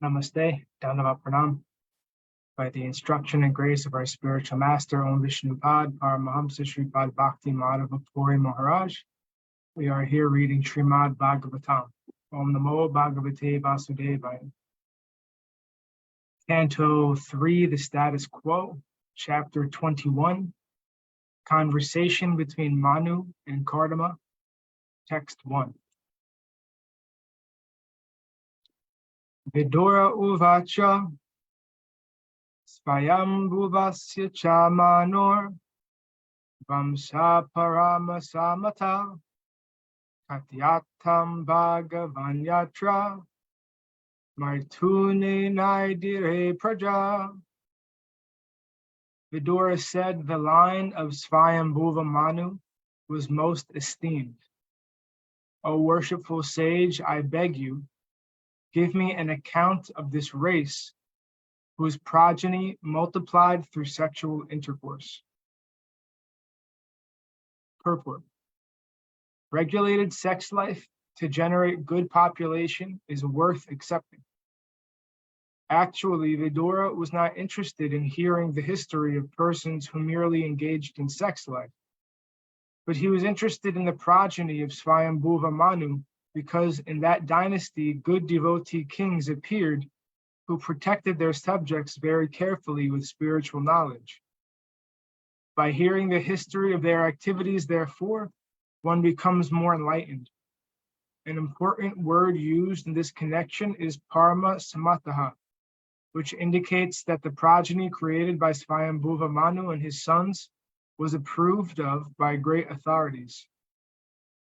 Namaste, Dhanava Pranam. By the instruction and grace of our spiritual master, Om Vishnupad, Paramahamsa Shripad Bhakti Madhava Puri Maharaj, we are here reading Srimad Bhagavatam. Om Namo Bhagavate Vasudevaya. Canto 3, the Status Quo, Chapter 21, Conversation between Manu and Kardama, Text 1. Vidura Uvacha Svayambhuvasya cha manor Vamsa parama samata Katyatam bhagavanyatra Martune naidire praja. Vidura said the line of Svayambhuva Manu was most esteemed. O worshipful sage, I beg you, give me an account of this race whose progeny multiplied through sexual intercourse. Purport. Regulated sex life to generate good population is worth accepting. Actually, Vidura was not interested in hearing the history of persons who merely engaged in sex life, but he was interested in the progeny of Svayambhuva Manu because in that dynasty, good devotee kings appeared who protected their subjects very carefully with spiritual knowledge. By hearing the history of their activities, therefore, one becomes more enlightened. An important word used in this connection is parma samataha, which indicates that the progeny created by Svayambhuva Manu and his sons was approved of by great authorities.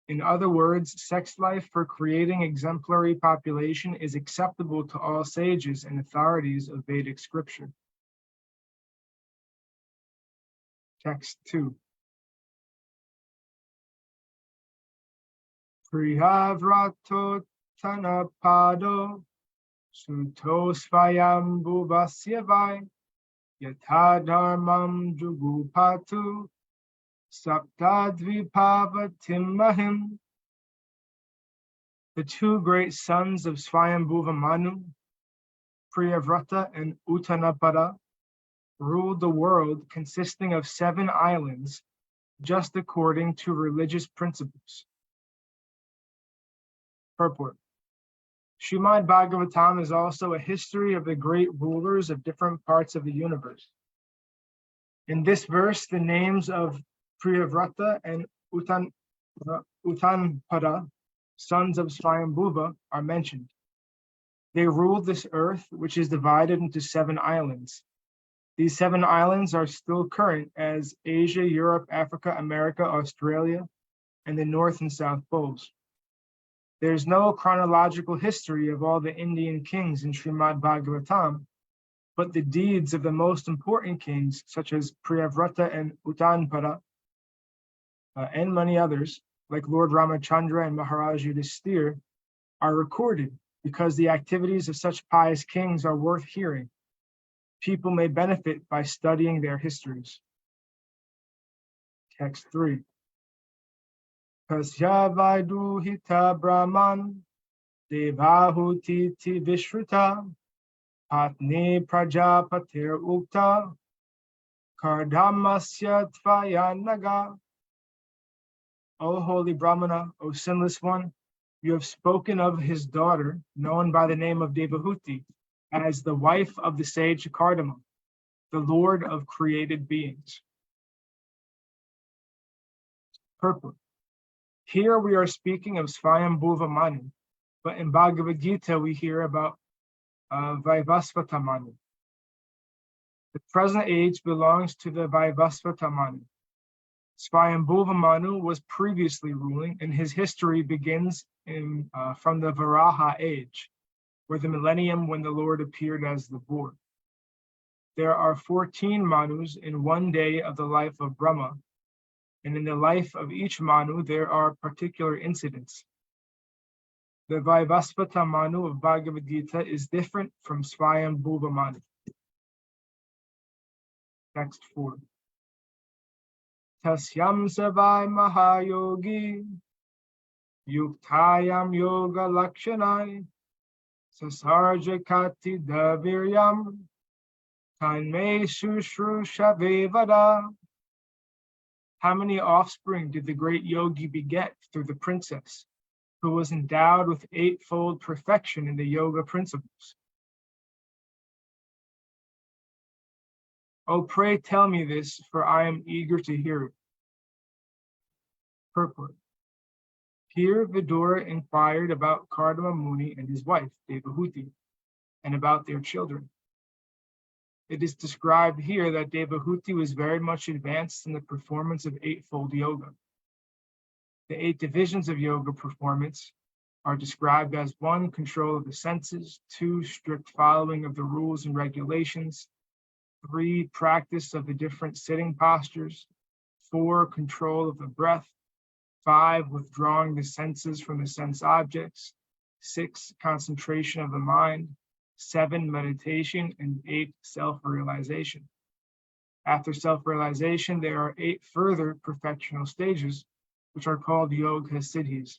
In other words, sex life for creating exemplary population is acceptable to all sages and authorities of Vedic scripture. Text 2. Prihavrato tanapado suto svayambhuvasya vai yatadharmam jugupatu Saptadvipavatim Mahim. The two great sons of Svayambhuva Manu, Priyavrata and Uttanapada, ruled the world consisting of 7 islands, just according to religious principles. Purport. Srimad Bhagavatam is also a history of the great rulers of different parts of the universe. In this verse, the names of Priyavrata and Uttanpada, sons of Svayambhuva, are mentioned. They ruled this earth, which is divided into 7 islands. These 7 islands are still current as Asia, Europe, Africa, America, Australia, and the North and South Poles. There's no chronological history of all the Indian kings in Srimad Bhagavatam, but the deeds of the most important kings, such as Priyavrata and Uttanpada, and many others, like Lord Ramachandra and Maharaj Yudhisthira, are recorded because the activities of such pious kings are worth hearing. People may benefit by studying their histories. Text 3. Kasya Vaiduhita Brahman Devahutiti Vishruta Patni Prajapatir Ukta Kardamasya Tvayanaga. O holy Brahmana, O sinless one, you have spoken of his daughter, known by the name of Devahuti, as the wife of the sage Kardama, the lord of created beings. Purport. Here we are speaking of Svayambhuva Manu, but in Bhagavad Gita we hear about Vaivasvata Manu. The present age belongs to the Vaivasvata Manu. Svayambhuva Manu was previously ruling, and his history begins from the Varaha age, or the millennium when the Lord appeared as the boar. There are 14 Manus in one day of the life of Brahma, and in the life of each Manu there are particular incidents. The Vaivasvata Manu of Bhagavad Gita is different from Svayambhuva Manu. Text 4. Tasyam Savai Mahayogi Yuktayam Yoga Lakshanai Sasarja Kati Daviryam Tanme Sushrusha Vevada. How many offspring did the great yogi beget through the princess, who was endowed with eightfold perfection in the yoga principles? Oh, pray tell me this, for I am eager to hear it. Purport. Here Vidura inquired about Kardama Muni and his wife, Devahuti, and about their children. It is described here that Devahuti was very much advanced in the performance of eightfold yoga. The 8 divisions of yoga performance are described as 1, control of the senses, 2, strict following of the rules and regulations, 3, practice of the different sitting postures, 4, control of the breath, 5, withdrawing the senses from the sense objects, 6, concentration of the mind, 7, meditation, and 8, self-realization. After self-realization, there are 8 further perfectional stages, which are called yoga siddhis.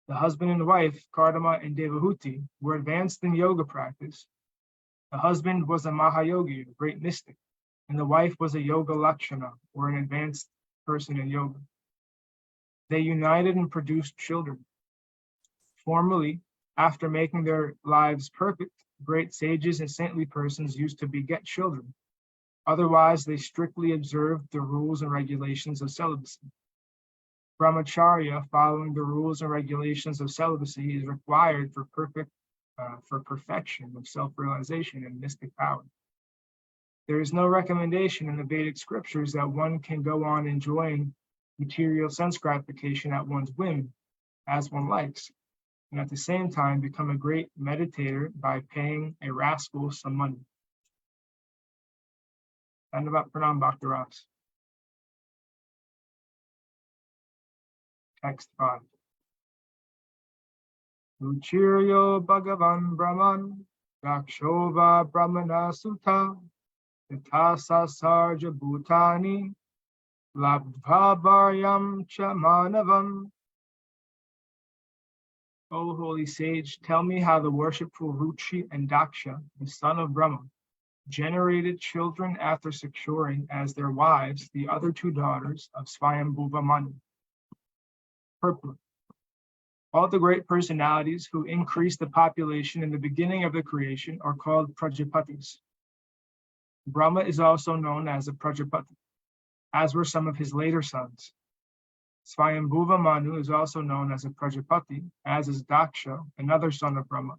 The husband and wife, Kardama and Devahuti, were advanced in yoga practice. The husband was a Mahayogi, a great mystic, and the wife was a Yoga Lakshana, or an advanced person in yoga. They united and produced children. Formerly, after making their lives perfect, great sages and saintly persons used to beget children. Otherwise, they strictly observed the rules and regulations of celibacy. Brahmacharya, following the rules and regulations of celibacy, is required for perfection of self-realization and mystic power. There is no recommendation in the Vedic scriptures that one can go on enjoying material sense gratification at one's whim, as one likes, and at the same time become a great meditator by paying a rascal some money. Dandavat Pranam Bhaktaras. Text 5. Uchiryo Bhagavan Brahman, Dakshova Brahmana Sutta, Tatasa Sarja Bhutani, Labdha Bharyam Cha Manavam. O holy sage, tell me how the worshipful Ruchi and Daksha, the son of Brahma, generated children after securing as their wives the other 2 daughters of Swayambhuva Manu. Purport. All the great personalities who increased the population in the beginning of the creation are called Prajapatis. Brahma is also known as a Prajapati, as were some of his later sons. Swayambhuva Manu is also known as a Prajapati, as is Daksha, another son of Brahma.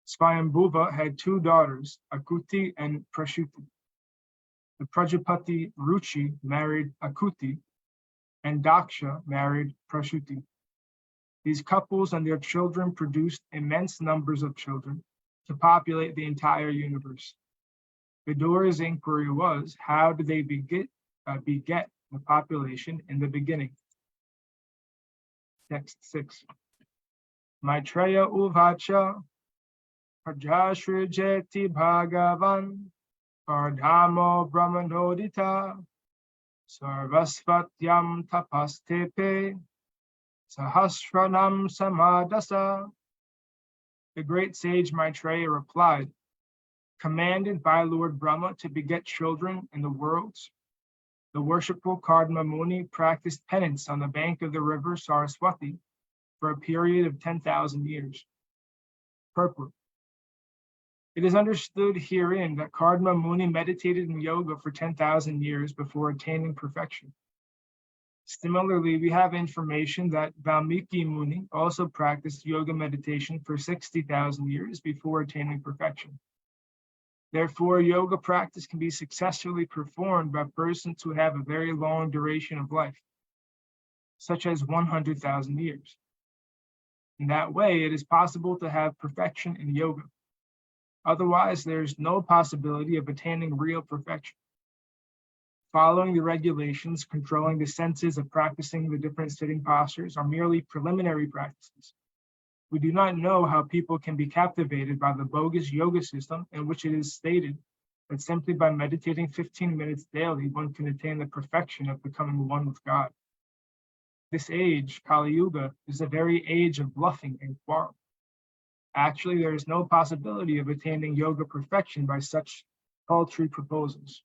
Swayambhuva had 2 daughters, Akuti and Prashuti. The Prajapati Ruchi married Akuti, and Daksha married Prashuti. These couples and their children produced immense numbers of children to populate the entire universe. Vidura's inquiry was, how did they beget the population in the beginning? Text 6. Maitreya Uvacha Prajashrijeti Bhagavan Kardama Brahmanodita Sarvasvatyam Tapastepe Sahasranam Samadasa. The great sage Maitreya replied, commanded by Lord Brahma to beget children in the worlds, the worshipful Kardama Muni practiced penance on the bank of the river Saraswati for a period of 10,000 years. Purport. It is understood herein that Kardama Muni meditated in yoga for 10,000 years before attaining perfection. Similarly, we have information that Valmiki Muni also practiced yoga meditation for 60,000 years before attaining perfection. Therefore, yoga practice can be successfully performed by persons who have a very long duration of life, such as 100,000 years. In that way, it is possible to have perfection in yoga. Otherwise, there is no possibility of attaining real perfection. Following the regulations controlling the senses of practicing the different sitting postures are merely preliminary practices. We do not know how people can be captivated by the bogus yoga system in which it is stated that simply by meditating 15 minutes daily, one can attain the perfection of becoming one with God. This age, Kali Yuga, is a very age of bluffing and quarrel. Actually, there is no possibility of attaining yoga perfection by such paltry proposals.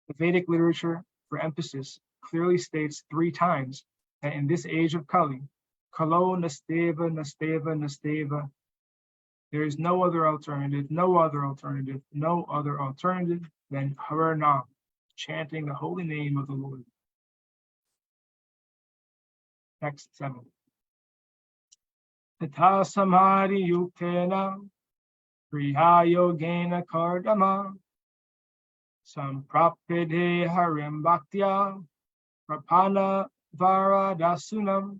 The Vedic literature, for emphasis, clearly states 3 times that in this age of Kali, Kalo nasteva, nasteva, nasteva, there is no other alternative than Hare Nam, chanting the holy name of the Lord. Text 7. Tata samadhi yuktena, priya yogena kardama, samprapede harim bhaktya, prapana varadasunam.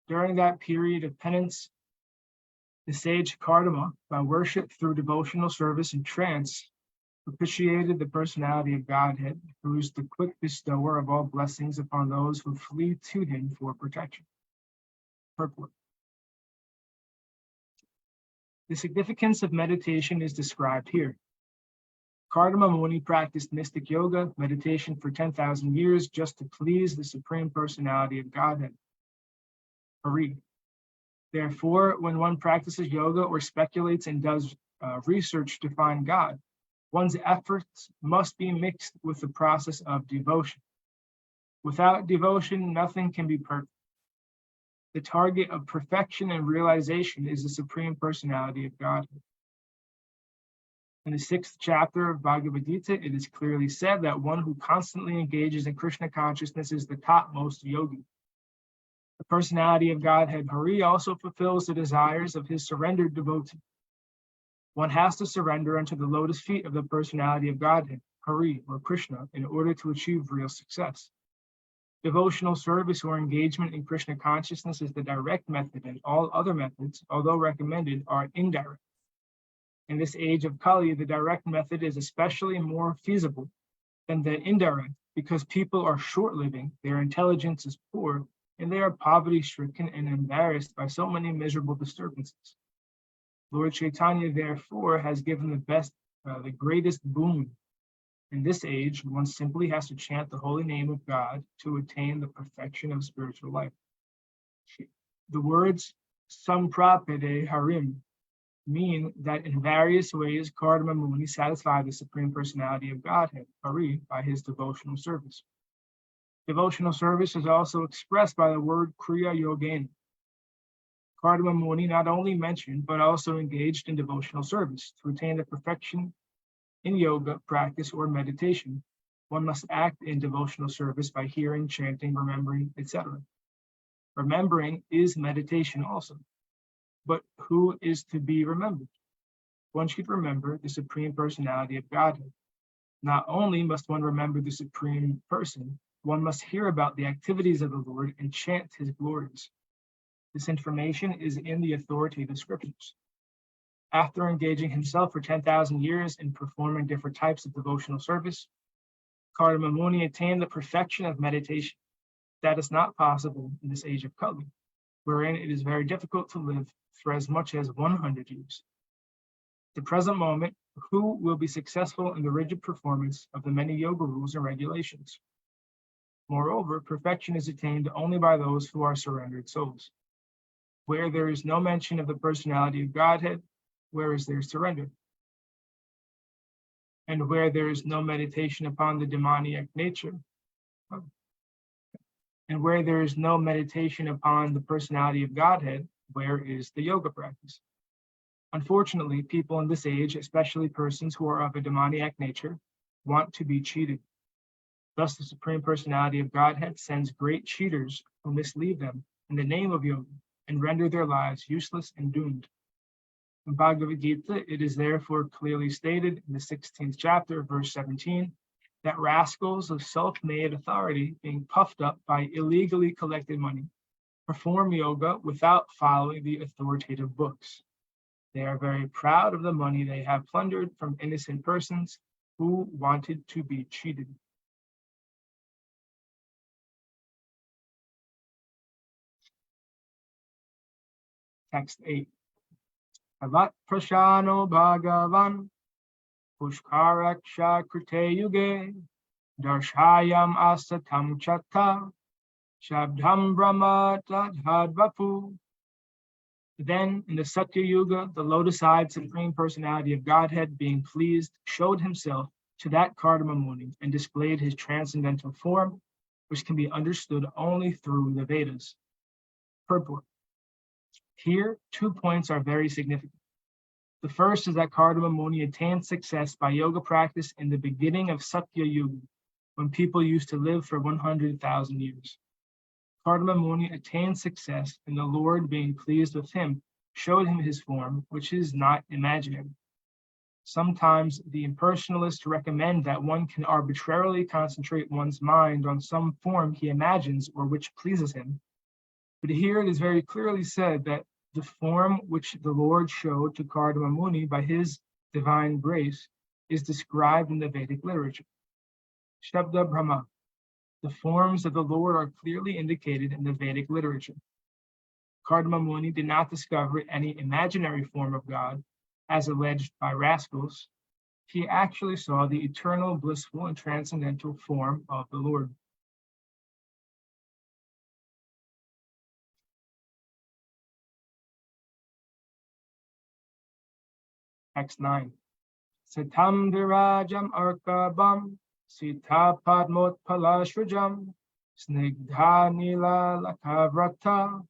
During that period of penance, the sage Kardama, by worship through devotional service and trance, propitiated the personality of Godhead, who is the quick bestower of all blessings upon those who flee to him for protection. Purport. The significance of meditation is described here. Kardama Muni practiced mystic yoga, meditation for 10,000 years just to please the Supreme Personality of Godhead, Hare. Therefore, when one practices yoga or speculates and does research to find God, one's efforts must be mixed with the process of devotion. Without devotion, nothing can be perfect. The target of perfection and realization is the Supreme Personality of Godhead. In the 6th chapter of Bhagavad Gita, it is clearly said that one who constantly engages in Krishna consciousness is the topmost yogi. The personality of Godhead, Hare, also fulfills the desires of his surrendered devotee. One has to surrender unto the lotus feet of the personality of Godhead, Hare, or Krishna, in order to achieve real success. Devotional service or engagement in Krishna consciousness is the direct method, and all other methods, although recommended, are indirect. In this age of Kali, the direct method is especially more feasible than the indirect, because people are short-living, their intelligence is poor, and they are poverty-stricken and embarrassed by so many miserable disturbances. Lord Chaitanya, therefore, has given the greatest boon. In this age, one simply has to chant the holy name of God to attain the perfection of spiritual life. The words Samprapede Harim mean that in various ways, Kardama Muni satisfied the Supreme Personality of Godhead, Hare, by his devotional service. Devotional service is also expressed by the word Kriya Yogena. Kardama Muni not only mentioned, but also engaged in devotional service. To attain the perfection in yoga, practice, or meditation, one must act in devotional service by hearing, chanting, remembering, etc. Remembering is meditation also. But who is to be remembered? One should remember the Supreme Personality of Godhead. Not only must one remember the Supreme Person, one must hear about the activities of the Lord and chant his glories. This information is in the authoritative scriptures. After engaging himself for 10,000 years in performing different types of devotional service, Kardama Muni attained the perfection of meditation. That is not possible in this age of Kali, wherein it is very difficult to live for as much as 100 years. At the present moment, who will be successful in the rigid performance of the many yoga rules and regulations? Moreover, perfection is attained only by those who are surrendered souls. Where there is no mention of the personality of Godhead, where is there surrender? And where there is no meditation upon the demoniac nature, and where there is no meditation upon the personality of Godhead, where is the yoga practice? Unfortunately, people in this age, especially persons who are of a demoniac nature, want to be cheated. Thus, the Supreme Personality of Godhead sends great cheaters who mislead them in the name of yoga and render their lives useless and doomed. In Bhagavad Gita, it is therefore clearly stated in the 16th chapter, verse 17, that rascals of self-made authority, being puffed up by illegally collected money, perform yoga without following the authoritative books. They are very proud of the money they have plundered from innocent persons who wanted to be cheated. Text 8. Avat prashano bhagavan pushkaraksha krite yuge darshayam asatam chatta Shabdham Brahma Tadhad Vapu. Then, in the Satya Yuga, the lotus-eyed Supreme Personality of Godhead, being pleased, showed himself to that Kardama Muni and displayed his transcendental form, which can be understood only through the Vedas. Purport. Here, 2 points are very significant. The first is that Kardama Muni attained success by yoga practice in the beginning of Satya Yuga, when people used to live for 100,000 years. Kardama Muni attained success, and the Lord, being pleased with him, showed him his form, which is not imaginary. Sometimes the impersonalists recommend that one can arbitrarily concentrate one's mind on some form he imagines or which pleases him. But here it is very clearly said that the form which the Lord showed to Kardama Muni by his divine grace is described in the Vedic literature. Shabda Brahma. The forms of the Lord are clearly indicated in the Vedic literature. Kardama Muni did not discover any imaginary form of God, as alleged by rascals. He actually saw the eternal, blissful, and transcendental form of the Lord. Text 9. Satam virajam arkabam sita padmot palashrajam snigdha nila lakavrata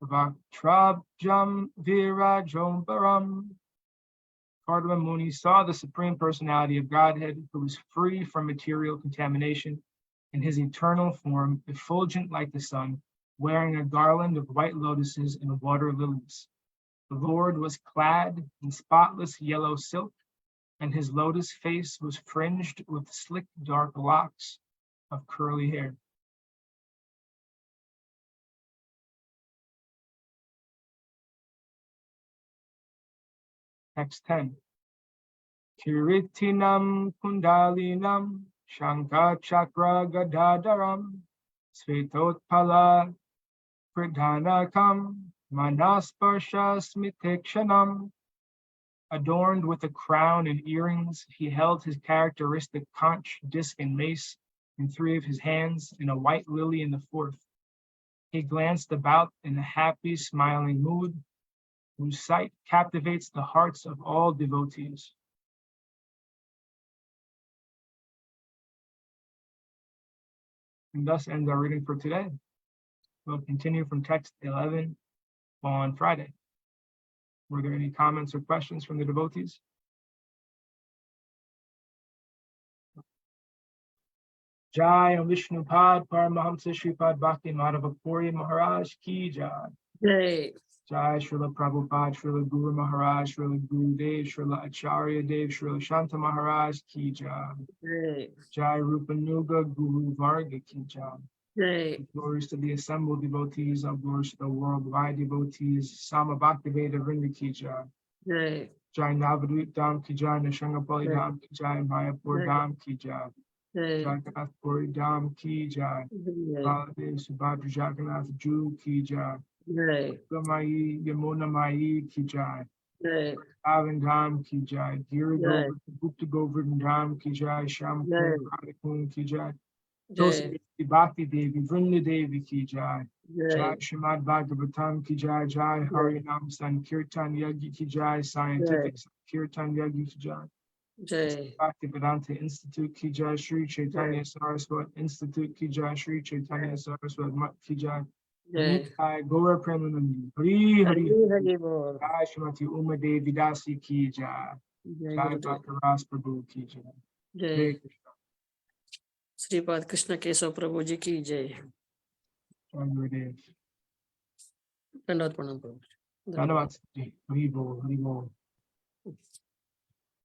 vaktrabjam virajom param. Kardama Muni saw the Supreme Personality of Godhead, who was free from material contamination, in his eternal form, effulgent like the sun, wearing a garland of white lotuses and water lilies. The Lord was clad in spotless yellow silk, and his lotus face was fringed with slick dark locks of curly hair. Text 10. Kiritinam kundalinam shankha chakra gadadaram svetotpala pradhanakam manasparsha smitekshanam. Adorned with a crown and earrings, he held his characteristic conch, disc, and mace in 3 of his hands, and a white lily in the 4th. He glanced about in a happy, smiling mood, whose sight captivates the hearts of all devotees. And thus ends our reading for today. We'll continue from text 11 on Friday. Were there any comments or questions from the devotees? Jai and Vishnupad Paramahamsa Shripad Bhakti Madhava Puri Maharaj Ki Jai. Jai. Jai Srila Prabhupada, Srila Guru Maharaj, Srila Guru Dev, Srila Acharya Dev, Srila Shanta Maharaj Ki Jai. Jai. Jai Rupanuga Guru Varga Ki Jai. Jai. Glories to the assembled devotees, all glories to the worldwide devotees. Sama Bhaktiveda Vrinda Ki Jai. Jai. Jai Navadvip Dham Ki Jai, Nishangapali Jai. Dham Ki Jai, Mayapur Jai. Dham Ki Jai. Jai. Jai Kanathpuri Dham Ki Jai. Baladev Subhadra Jagannath Ju Ki Jai. Jai. Gamai Yamuna Mai Ki Jai. Jai. Pavan Dham Ki Jai. Giri Jai. Govardhan Gupta Govardhan Dham Ki Jai. Sham Jai. Kund Radhakund Ki Jai. Jai. Tulsi Bhakti Devi Vrinda Devi Ki Jai. Jai Jai. Srimad Bhagavatam Ki Jai. Jai Harinam Sankirtan Yagi Ki Jai. Scientific Sankirtan Yagi Ki Jai. Jai. Bhakti Vedanta Institute Ki Jai. Sri Chaitanya Saraswat Institute Ki Jai. Sri Chaitanya Saraswat Mat Ki Jai. Jai. Jai Gaura Premanandi Hari Hari Hari Bol. Jai Srimati Uma Devi Dasi Ki Jai. Jai Jai Gurudev. Bhakti Prabhu Ki Jai. Jai. Hare Krishna. Shripad Krishna Keshav प्रभु जी की जय। Jai Gurudev. दंडवत प्रणाम प्रभु। Dhanavad. Hari Bol. Hari Bol.